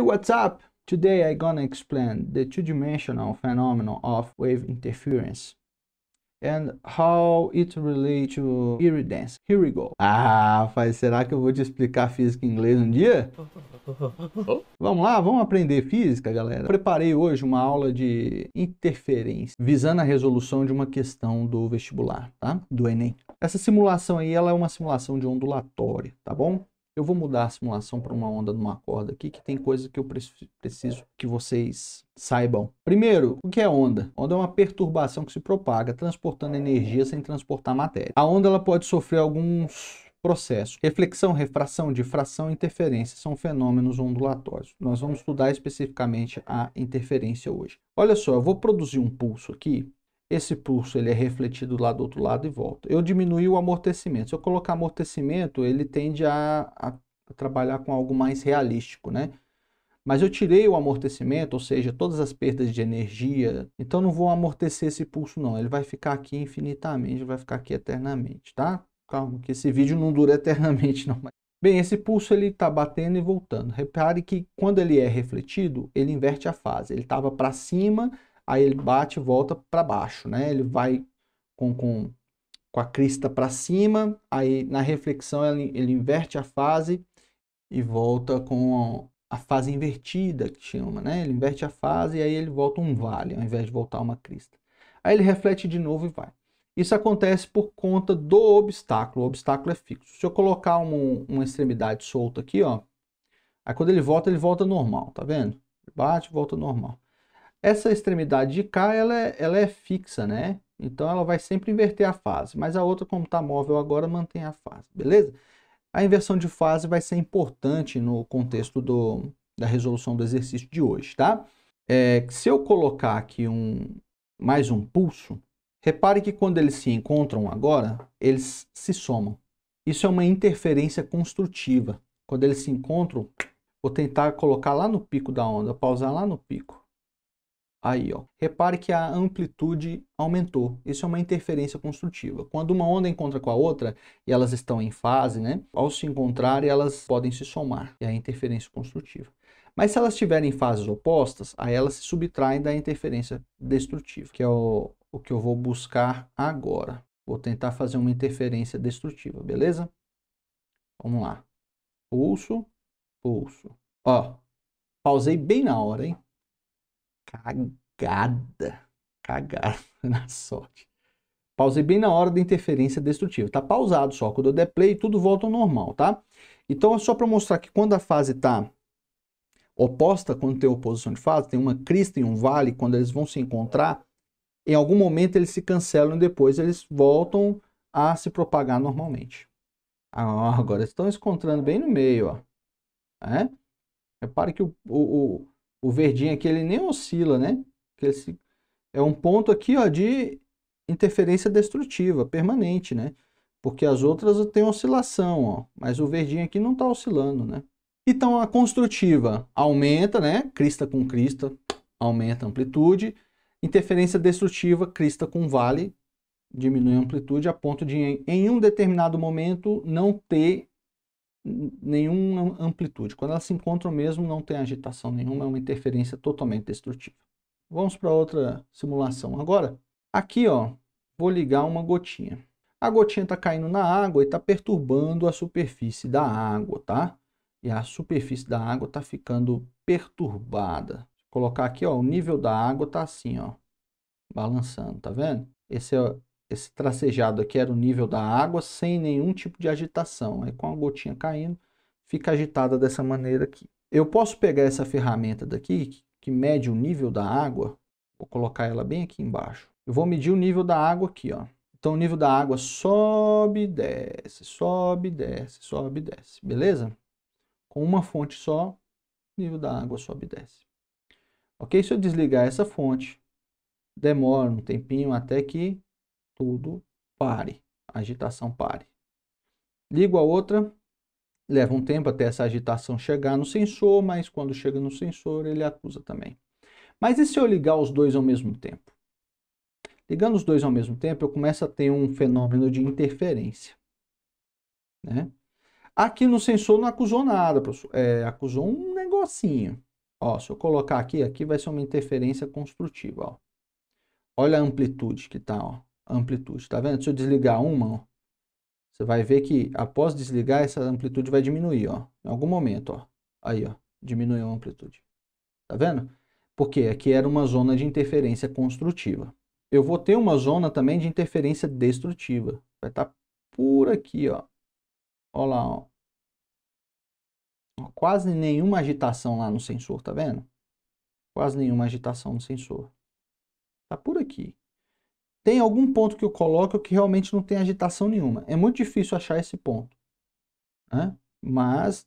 Hey, what's up? Today I'm gonna explain the two-dimensional phenomenon of wave interference and how it relates to iridescence. Here we go. Ah, rapaz, será que eu vou te explicar física em inglês um dia? Vamos lá, vamos aprender física, galera. Preparei hoje uma aula de interferência, visando a resolução de uma questão do vestibular, tá? Do Enem. Essa simulação aí, ela é uma simulação de ondulatória, tá bom? Eu vou mudar a simulação para uma onda numa corda aqui, que tem coisas que eu preciso que vocês saibam. Primeiro, o que é onda? Onda é uma perturbação que se propaga, transportando energia sem transportar matéria. A onda ela pode sofrer alguns processos. Reflexão, refração, difração e interferência são fenômenos ondulatórios. Nós vamos estudar especificamente a interferência hoje. Olha só, eu vou produzir um pulso aqui. Esse pulso ele é refletido lá do outro lado e volta. Eu diminui o amortecimento. Se eu colocar amortecimento, ele tende a trabalhar com algo mais realístico, né? Mas eu tirei o amortecimento, ou seja, todas as perdas de energia. Então não vou amortecer esse pulso não. Ele vai ficar aqui infinitamente, vai ficar aqui eternamente, tá? Calma, que esse vídeo não dura eternamente não. Bem, esse pulso ele está batendo e voltando. Repare que quando ele é refletido, ele inverte a fase. Ele estava para cima, aí ele bate e volta para baixo, né? Ele vai com a crista para cima, aí na reflexão ele inverte a fase e volta com a fase invertida, que chama, né? Ele inverte a fase e aí ele volta um vale, ao invés de voltar uma crista. Aí ele reflete de novo e vai. Isso acontece por conta do obstáculo. O obstáculo é fixo. Se eu colocar uma extremidade solta aqui, ó, aí quando ele volta normal, tá vendo? Bate, volta normal. Essa extremidade de cá, ela é fixa, né? Então ela vai sempre inverter a fase. Mas a outra, como está móvel agora, mantém a fase, beleza? A inversão de fase vai ser importante no contexto da resolução do exercício de hoje, tá? Se eu colocar aqui mais um pulso, repare que quando eles se encontram agora, eles se somam. Isso é uma interferência construtiva. Quando eles se encontram, vou tentar colocar lá no pico da onda, pausar lá no pico. Aí, ó. Repare que a amplitude aumentou. Isso é uma interferência construtiva. Quando uma onda encontra com a outra e elas estão em fase, né? Ao se encontrarem, elas podem se somar. É a interferência construtiva. Mas se elas estiverem em fases opostas, aí elas se subtraem da interferência destrutiva, que é o que eu vou buscar agora. Vou tentar fazer uma interferência destrutiva, beleza? Vamos lá. Pulso, pulso. Ó, pausei bem na hora, hein? Cagada na sorte. Pausei bem na hora da interferência destrutiva. Tá pausado só. Quando eu der play, tudo volta ao normal, tá? Então é só para mostrar que quando a fase tá oposta, quando tem oposição de fase, tem uma crista e um vale, quando eles vão se encontrar, em algum momento eles se cancelam e depois eles voltam a se propagar normalmente. Agora estão se encontrando bem no meio, ó. Repare que o verdinho aqui ele nem oscila, né? É um ponto aqui, ó, de interferência destrutiva, permanente, né? Porque as outras têm oscilação, ó, mas o verdinho aqui não está oscilando, né? Então a construtiva aumenta, né? Crista com crista aumenta a amplitude. Interferência destrutiva, crista com vale, diminui a amplitude a ponto de em um determinado momento não ter nenhuma amplitude. Quando elas se encontram mesmo, não tem agitação nenhuma, é uma interferência totalmente destrutiva. Vamos para outra simulação. Agora, aqui, ó, vou ligar uma gotinha. A gotinha está caindo na água e está perturbando a superfície da água, tá? E a superfície da água está ficando perturbada. Vou colocar aqui, ó, o nível da água está assim, ó, balançando, tá vendo? Esse tracejado aqui era o nível da água sem nenhum tipo de agitação. Aí com a gotinha caindo, fica agitada dessa maneira aqui. Eu posso pegar essa ferramenta daqui, que mede o nível da água, vou colocar ela bem aqui embaixo. Eu vou medir o nível da água aqui, ó. Então o nível da água sobe, desce, sobe, desce, sobe, desce. Beleza? Com uma fonte só, o nível da água sobe e desce. Ok? Se eu desligar essa fonte, demora um tempinho até que tudo pare, a agitação pare. Ligo a outra, leva um tempo até essa agitação chegar no sensor, mas quando chega no sensor ele acusa também. Mas e se eu ligar os dois ao mesmo tempo? Ligando os dois ao mesmo tempo, eu começo a ter um fenômeno de interferência, né? Aqui no sensor não acusou nada, professor. Acusou um negocinho. Ó, se eu colocar aqui, aqui vai ser uma interferência construtiva, ó. Olha a amplitude que tá, ó. A amplitude, tá vendo? Se eu desligar uma, ó, você vai ver que após desligar, essa amplitude vai diminuir, ó. Em algum momento, ó. Aí, ó, diminuiu a amplitude. Tá vendo? Porque aqui era uma zona de interferência construtiva. Eu vou ter uma zona também de interferência destrutiva. Vai estar por aqui, ó. Olha lá, ó. Quase nenhuma agitação lá no sensor, tá vendo? Quase nenhuma agitação no sensor. Tá por aqui. Tem algum ponto que eu coloco que realmente não tem agitação nenhuma. É muito difícil achar esse ponto, né? Mas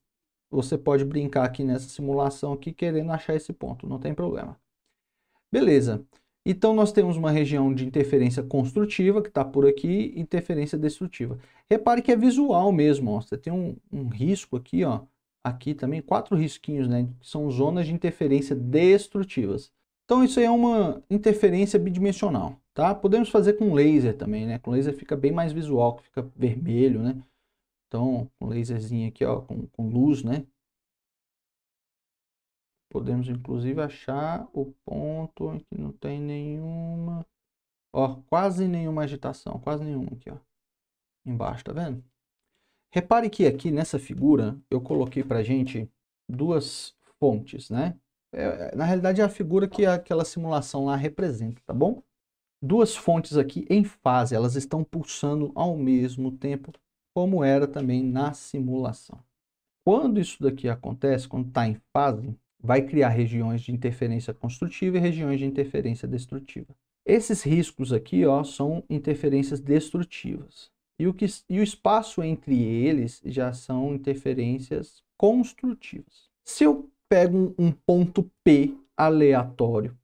você pode brincar aqui nessa simulação aqui querendo achar esse ponto, não tem problema. Beleza. Então nós temos uma região de interferência construtiva que está por aqui, interferência destrutiva. Repare que é visual mesmo, ó. Você tem um risco aqui, ó. Aqui também 4 risquinhos, né? Que são zonas de interferência destrutivas. Então isso aí é uma interferência bidimensional, tá? Podemos fazer com laser também, né? Com laser fica bem mais visual, fica vermelho, né? Então, com laserzinho aqui, ó, com luz, né? Podemos inclusive achar o ponto em que não tem nenhuma, ó, quase nenhuma agitação, quase nenhuma aqui, ó, embaixo, tá vendo? Repare que aqui nessa figura eu coloquei pra gente duas fontes, né? Na realidade é a figura que aquela simulação lá representa, tá bom? Duas fontes aqui em fase, elas estão pulsando ao mesmo tempo, como era também na simulação. Quando isso daqui acontece, quando está em fase, vai criar regiões de interferência construtiva e regiões de interferência destrutiva. Esses riscos aqui, ó, são interferências destrutivas. E o espaço entre eles já são interferências construtivas. Se eu pego um ponto P aleatório,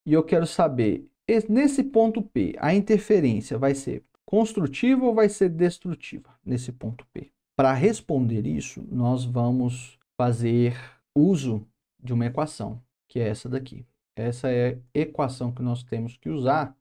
e eu quero saber, nesse ponto P, a interferência vai ser construtiva ou vai ser destrutiva nesse ponto P? Para responder isso, nós vamos fazer uso de uma equação, que é essa daqui. Essa é a equação que nós temos que usar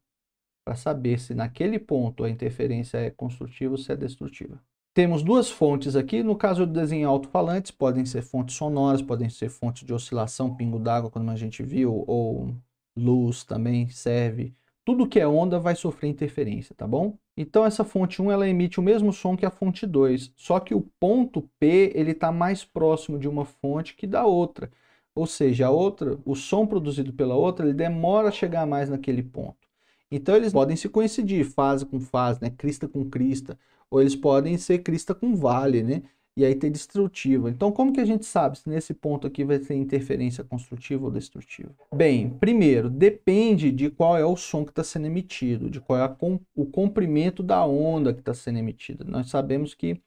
para saber se naquele ponto a interferência é construtiva ou se é destrutiva. Temos duas fontes aqui. No caso do desenho alto-falantes, podem ser fontes sonoras, podem ser fontes de oscilação, pingo d'água, como a gente viu, ou luz também serve. Tudo que é onda vai sofrer interferência, tá bom? Então essa fonte 1 ela emite o mesmo som que a fonte 2, só que o ponto P ele está mais próximo de uma fonte que da outra. Ou seja, a outra, o som produzido pela outra, ele demora a chegar mais naquele ponto. Então eles podem se coincidir, fase com fase, né? Crista com crista, ou eles podem ser crista com vale, né? E aí ter destrutiva. Então como que a gente sabe se nesse ponto aqui vai ter interferência construtiva ou destrutiva? Bem, primeiro, depende de qual é o som que está sendo emitido, de qual é o comprimento da onda que está sendo emitida. Nós sabemos que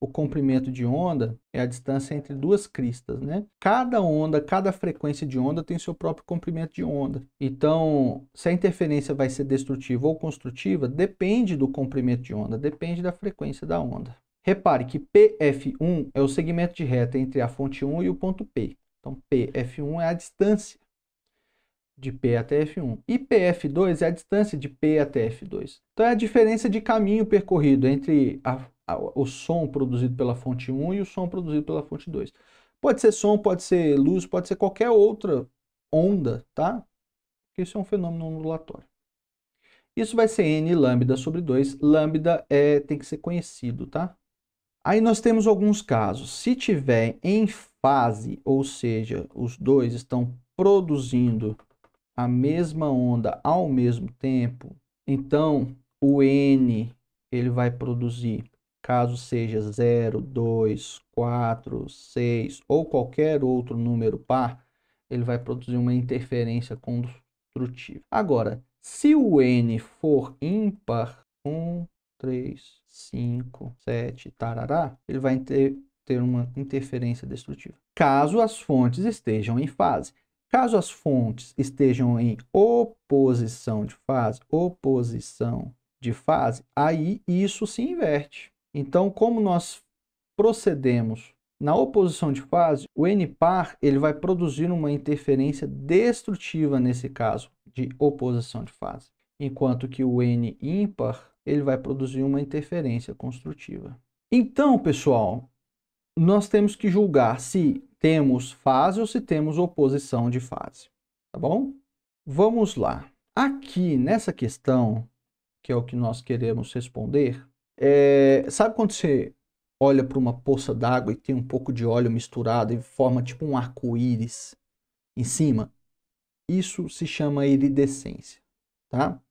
o comprimento de onda é a distância entre duas cristas, né? Cada onda, cada frequência de onda tem seu próprio comprimento de onda. Então, se a interferência vai ser destrutiva ou construtiva, depende do comprimento de onda, depende da frequência da onda. Repare que PF1 é o segmento de reta entre a fonte 1 e o ponto P. Então, PF1 é a distância de P até F1. E PF2 é a distância de P até F2. Então, é a diferença de caminho percorrido entre o som produzido pela fonte 1 e o som produzido pela fonte 2. Pode ser som, pode ser luz, pode ser qualquer outra onda, tá? Isso é um fenômeno ondulatório. Isso vai ser n lambda sobre 2. Lambda tem que ser conhecido, tá? Aí nós temos alguns casos. Se tiver em fase, ou seja, os dois estão produzindo a mesma onda ao mesmo tempo, então o n ele vai produzir, caso seja 0, 2, 4, 6 ou qualquer outro número par, ele vai produzir uma interferência construtiva. Agora, se o n for ímpar, 1, 3, 5, 7, tarará, ele vai ter uma interferência destrutiva. Caso as fontes estejam em fase. Caso as fontes estejam em oposição de fase, aí isso se inverte. Então, como nós procedemos na oposição de fase, o N-par ele vai produzir uma interferência destrutiva nesse caso de oposição de fase, enquanto que o N-ímpar ele vai produzir uma interferência construtiva. Então, pessoal, nós temos que julgar se temos fase ou se temos oposição de fase, tá bom? Vamos lá. Aqui nessa questão, que é o que nós queremos responder, sabe quando você olha para uma poça d'água e tem um pouco de óleo misturado e forma tipo um arco-íris em cima? Isso se chama iridescência, tá?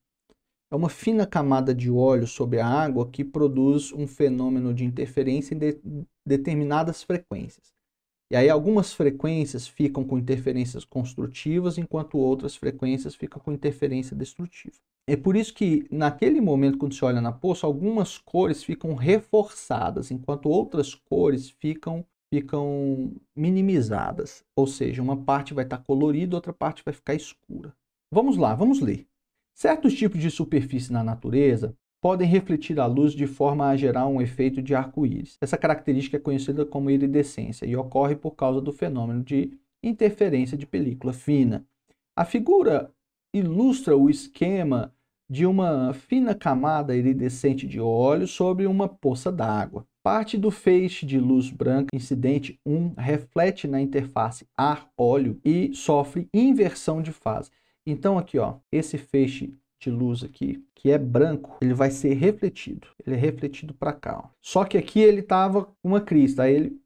É uma fina camada de óleo sobre a água que produz um fenômeno de interferência em determinadas frequências. E aí algumas frequências ficam com interferências construtivas, enquanto outras frequências ficam com interferência destrutiva. É por isso que naquele momento, quando você olha na poça, algumas cores ficam reforçadas, enquanto outras cores ficam minimizadas. Ou seja, uma parte vai estar colorida, outra parte vai ficar escura. Vamos lá, vamos ler. Certos tipos de superfície na natureza podem refletir a luz de forma a gerar um efeito de arco-íris. Essa característica é conhecida como iridescência e ocorre por causa do fenômeno de interferência de película fina. A figura ilustra o esquema de uma fina camada iridescente de óleo sobre uma poça d'água. Parte do feixe de luz branca incidente 1 reflete na interface ar-óleo e sofre inversão de fase. Então aqui, ó, esse feixe de luz aqui, que é branco, ele vai ser refletido. Ele é refletido para cá, ó. Só que aqui ele tava com uma crista, aí ele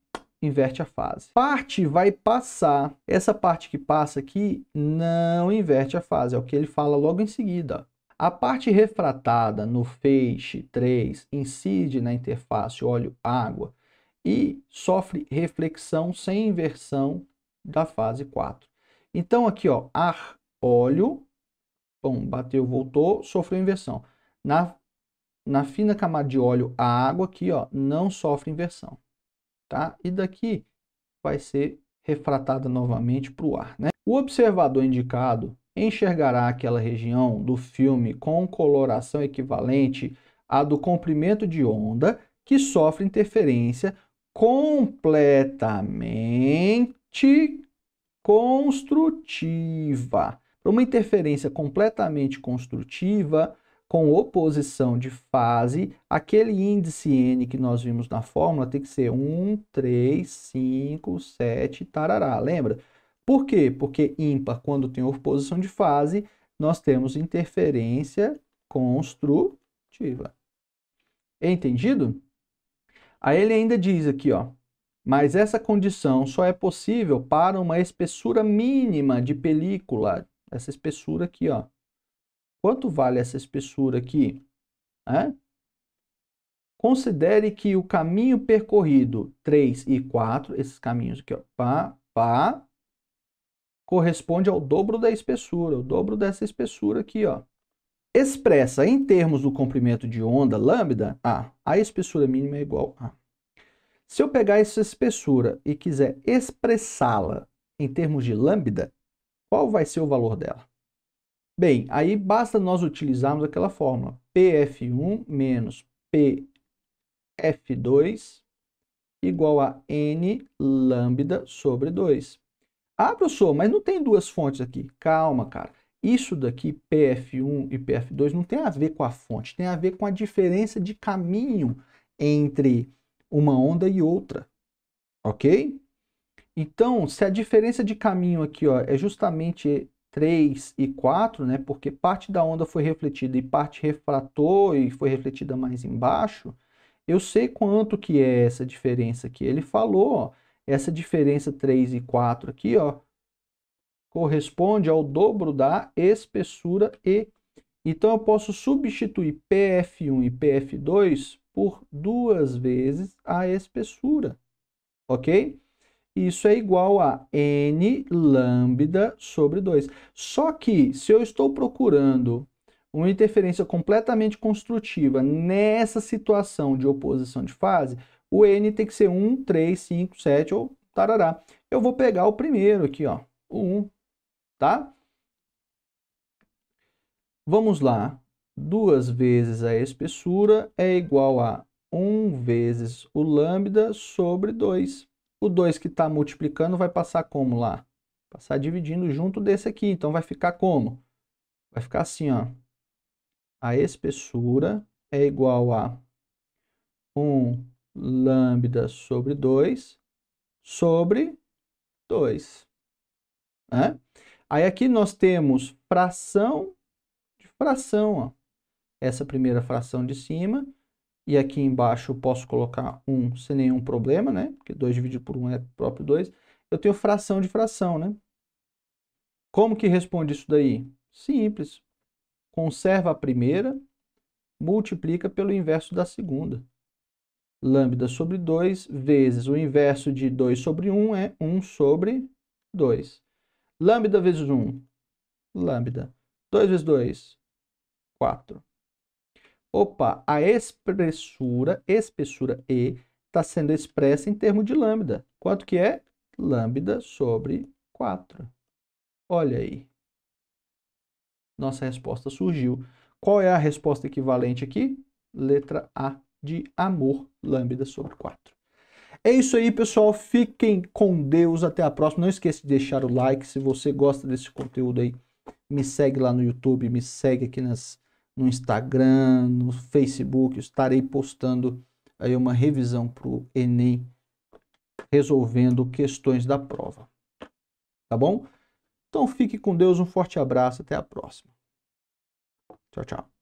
inverte a fase. Parte vai passar. Essa parte que passa aqui não inverte a fase, é o que ele fala logo em seguida. A parte refratada no feixe 3 incide na interface óleo-água e sofre reflexão sem inversão da fase 4. Então aqui, ó, ar, óleo, bom, bateu, voltou, sofreu inversão. Na fina camada de óleo, a água aqui, ó, não sofre inversão, tá? E daqui vai ser refratada novamente para o ar, né? O observador indicado enxergará aquela região do filme com coloração equivalente à do comprimento de onda que sofre interferência completamente construtiva. Para uma interferência completamente construtiva, com oposição de fase, aquele índice N que nós vimos na fórmula tem que ser 1, 3, 5, 7, tarará. Lembra? Por quê? Porque ímpar, quando tem oposição de fase, nós temos interferência construtiva. Entendido? Aí ele ainda diz aqui, ó, mas essa condição só é possível para uma espessura mínima de película. Essa espessura aqui, ó. Quanto vale essa espessura aqui? Considere que o caminho percorrido 3 e 4, esses caminhos aqui, ó, corresponde ao dobro da espessura, o dobro dessa espessura aqui, ó. Expressa em termos do comprimento de onda lambda, a espessura mínima é igual a. Se eu pegar essa espessura e quiser expressá-la em termos de lambda, qual vai ser o valor dela? Bem, aí basta nós utilizarmos aquela fórmula PF1 menos PF2 igual a N lambda sobre 2. Ah, professor, mas não tem duas fontes aqui. Calma, cara. Isso daqui, PF1 e PF2, não tem a ver com a fonte, tem a ver com a diferença de caminho entre uma onda e outra, ok? Então, se a diferença de caminho aqui, ó, é justamente 3 e 4, né, porque parte da onda foi refletida e parte refratou e foi refletida mais embaixo, eu sei quanto que é essa diferença aqui. Ele falou, ó, essa diferença 3 e 4 aqui, ó, corresponde ao dobro da espessura E. Então, eu posso substituir PF1 e PF2 por 2 vezes a espessura, ok? Isso é igual a N lambda sobre 2. Só que, se eu estou procurando uma interferência completamente construtiva nessa situação de oposição de fase, o N tem que ser 1, 3, 5, 7 ou tarará. Eu vou pegar o primeiro aqui, ó, o 1, tá? Vamos lá. 2 vezes a espessura é igual a 1 vezes o lambda sobre 2. O 2 que está multiplicando vai passar como lá? Passar dividindo junto desse aqui. Então, vai ficar como? Vai ficar assim, ó. A espessura é igual a 1 lambda sobre 2 sobre 2. Né? Aí aqui nós temos fração de fração, ó. Essa primeira fração de cima, e aqui embaixo eu posso colocar 1 sem nenhum problema, né? Porque 2 dividido por 1 é próprio 2. Eu tenho fração de fração, né? Como que responde isso daí? Simples. Conserva a primeira, multiplica pelo inverso da segunda. Lambda sobre 2 vezes o inverso de 2 sobre 1 é 1 sobre 2. Lambda vezes 1, lambda. 2 vezes 2, 4. Opa, a espessura E está sendo expressa em termos de lambda. Quanto que é? Lambda sobre 4. Olha aí. Nossa resposta surgiu. Qual é a resposta equivalente aqui? Letra A de amor, lambda sobre 4. É isso aí, pessoal. Fiquem com Deus. Até a próxima. Não esqueça de deixar o like. Se você gosta desse conteúdo aí, me segue lá no YouTube, me segue aqui no Instagram, no Facebook. Eu estarei postando aí uma revisão para o Enem, resolvendo questões da prova. Tá bom? Então fique com Deus. Um forte abraço. Até a próxima. Tchau, tchau.